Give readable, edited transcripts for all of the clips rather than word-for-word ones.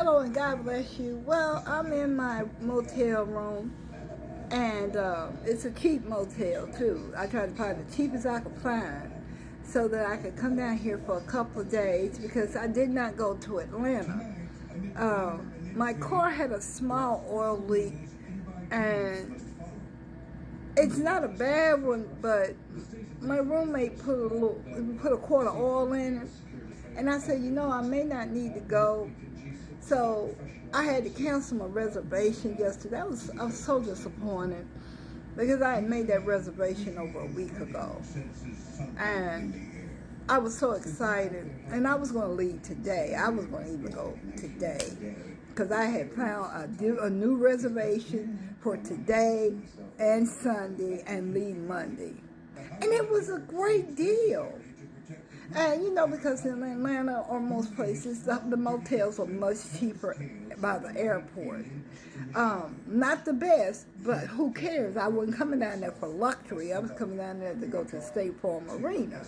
Hello and God bless you. Well, I'm in my motel room, and it's a cheap motel too. I tried to find the cheapest I could find so that I could come down here for a couple of days because I did not go to Atlanta. My car had a small oil leak, and it's not a bad one, but my roommate put a quart of oil in it, and I said, I may not need to go. So I had to cancel my reservation yesterday. I was so disappointed because I had made that reservation over a week ago. And I was so excited. And I was going to leave today. I was going to even go today because I had found a new reservation for today and Sunday and leave Monday. And it was a great deal. And because in Atlanta or most places, the motels are much cheaper by the airport. Not the best, but who cares? I wasn't coming down there for luxury. I was coming down there to go to State Farm Arena.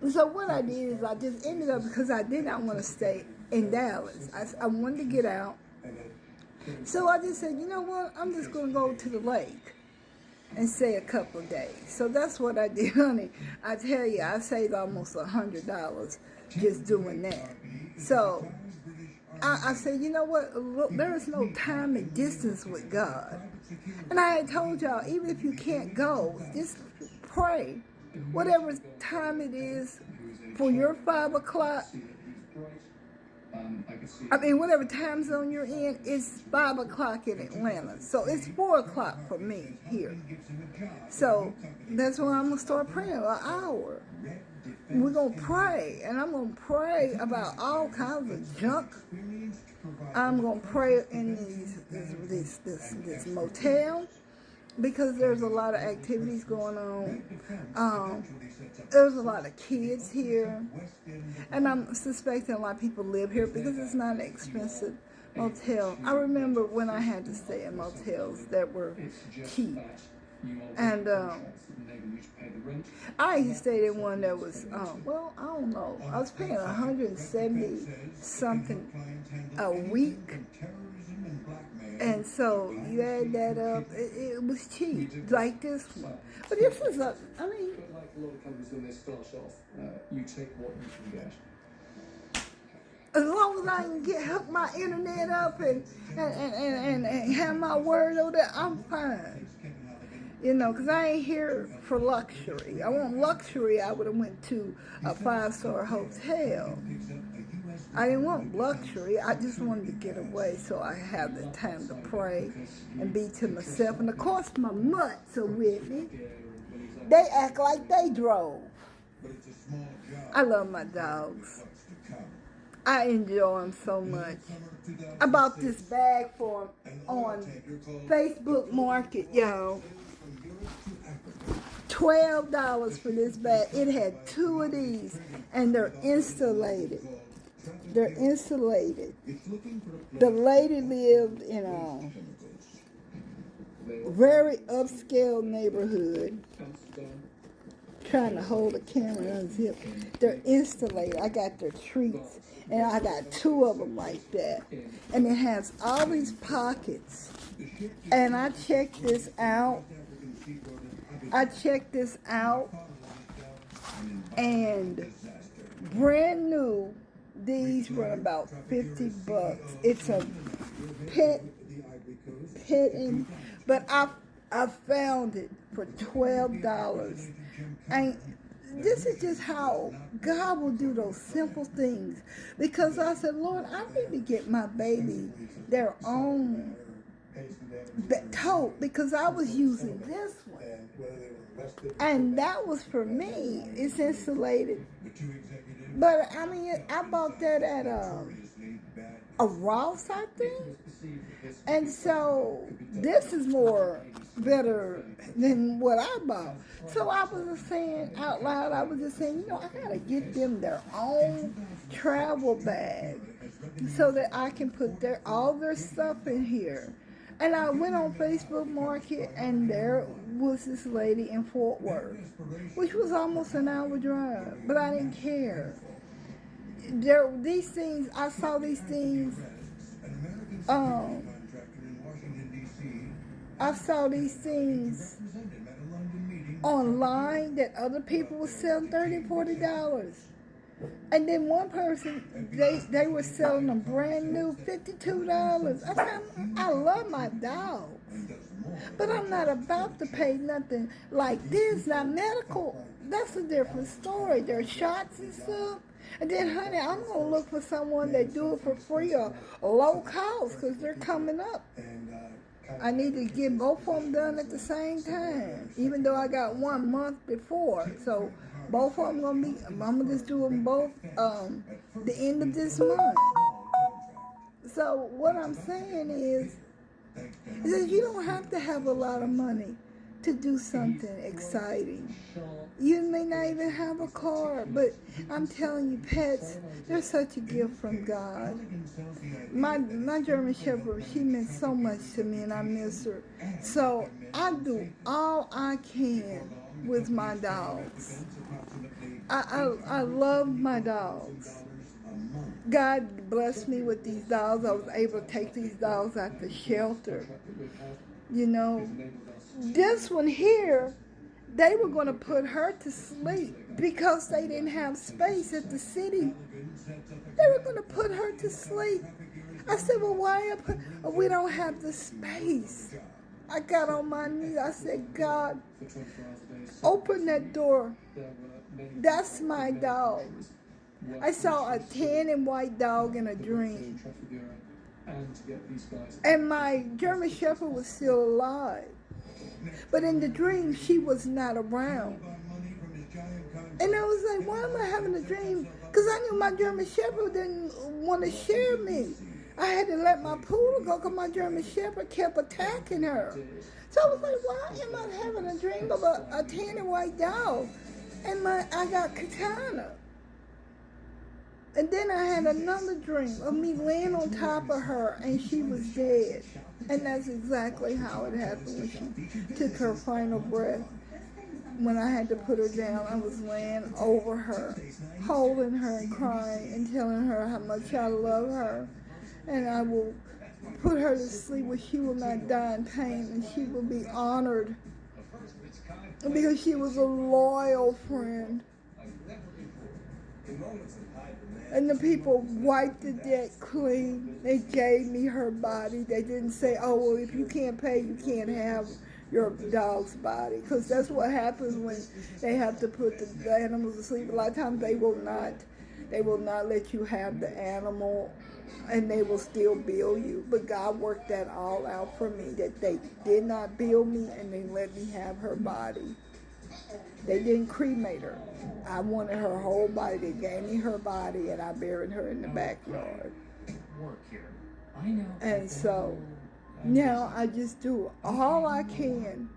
And so what I did is I just ended up, because I did not want to stay in Dallas. I wanted to get out. So I just said, you know what? I'm just going to go to the lake and stay a couple of days. So that's what I did, honey. I tell you, I saved almost $100 just doing that. So I said, you know what? Look, there is no time and distance with God. And I had told y'all, even if you can't go, just pray. Whatever time it is for your 5 o'clock, whatever time zone you're in, it's 5 o'clock in Atlanta. So it's 4 o'clock for me here. So that's why I'm going to start praying an hour. We're going to pray. And I'm going to pray about all kinds of junk. I'm going to pray in this motel, because there's a lot of activities going on. There's a lot of kids here. And I'm suspecting a lot of people live here because it's not an expensive motel. I remember when I had to stay in motels that were cheap. And I used to stay in one that was, I don't know. I was paying $170 something a week. And so you add that up, it was cheap, like this one. But this is like a lot of companies when they start off, you take what you can get. As long as I can hook my internet up and have my word on it, I'm fine. Because I ain't here for luxury. I want luxury, I would have went to a 5-star hotel. I didn't want luxury. I just wanted to get away so I have the time to pray and be to myself. And of course, my mutts are with me. They act like they drove. I love my dogs. I enjoy them so much. I bought this bag for them on Facebook Market, y'all. $12 for this bag. It had 2 of these, and they're insulated. They're insulated. The lady lived in a very upscale neighborhood. Trying to hold the camera unzipped. They're insulated. I got their treats, and I got 2 of them like that. And it has all these pockets. And I checked this out. And brand new, these were about $50. It's a pet, but I found it for $12. And this is just how God will do those simple things. Because I said, Lord, I need to get my baby their own tote, because I was using this one. And that was for me. It's insulated. But I bought that at a Ross, I think. And so this is better than what I bought. So I was just saying out loud, I gotta get them their own travel bag so that I can put all their stuff in here. And I went on Facebook Market, and there was this lady in Fort Worth, which was almost an hour drive, but I didn't care. I saw these things I saw these things online that other people were selling $30, $40. And then one person, they were selling a brand new $52. I said, I love my dogs, but I'm not about to pay nothing like this. Not medical. That's a different story. There's shots and stuff. And then, honey, I'm going to look for someone that do it for free or low cost because they're coming up. I need to get both of them done at the same time, even though I got 1 month before. So both of them going to be, I'm going to just do them both the end of this month. So what I'm saying is that you don't have to have a lot of money to do something exciting. You may not even have a car, but I'm telling you, pets, they're such a gift from God. My German Shepherd, she meant so much to me, and I miss her. So I do all I can with my dogs. I love my dogs. God blessed me with these dogs. I was able to take these dogs out the shelter. You know, this one here, they were going to put her to sleep because they didn't have space at the city. They were going to put her to sleep. I said, well, why? We don't have the space. I got on my knees. I said, God, open that door. That's my dog. I saw a tan and white dog in a dream. And my German Shepherd was still alive. But in the dream, she was not around. And I was like, why am I having a dream? Because I knew my German Shepherd didn't want to share me. I had to let my poodle go because my German Shepherd kept attacking her. So I was like, why am I having a dream of a tan and white dog? And I got Katana. And then I had another dream of me laying on top of her and she was dead. And that's exactly how it happened when she took her final breath. When I had to put her down, I was laying over her, holding her and crying and telling her how much I love her. And I will put her to sleep where she will not die in pain and she will be honored because she was a loyal friend. And the people wiped the debt clean. They gave me her body. They didn't say, oh, well, if you can't pay, you can't have your dog's body. Because that's what happens when they have to put the animals to sleep. A lot of times they will not let you have the animal and they will still bill you. But God worked that all out for me, that they did not bill me and they let me have her body. They didn't cremate her. I wanted her whole body. They gave me her body, and I buried her in the backyard. And so now I just do all I can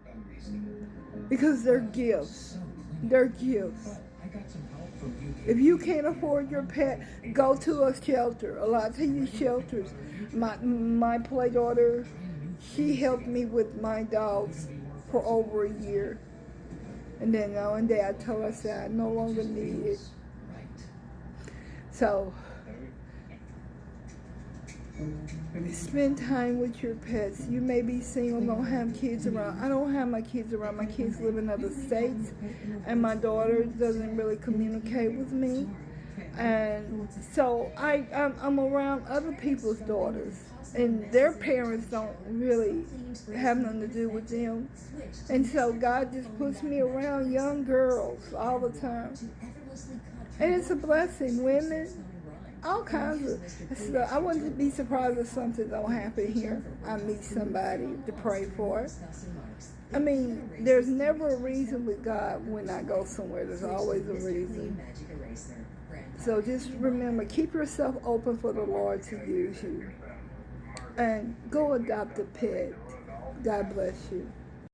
because they're gifts. They're gifts. If you can't afford your pet, go to a shelter. A lot of these shelters. My play daughter, she helped me with my dogs for over a year. And then one day I told her, I said, I no longer need it. So, spend time with your pets. You may be single, don't have kids around. I don't have my kids around. My kids live in other states. And my daughter doesn't really communicate with me. And so I'm around other people's daughters. And their parents don't really have nothing to do with them. And so God just puts me around young girls all the time. And it's a blessing. Women, all kinds of stuff. I wouldn't be surprised if something don't happen here. I meet somebody to pray for. I mean, there's never a reason with God when I go somewhere. There's always a reason. So just remember, keep yourself open for the Lord to use you. And go adopt a pet. God bless you.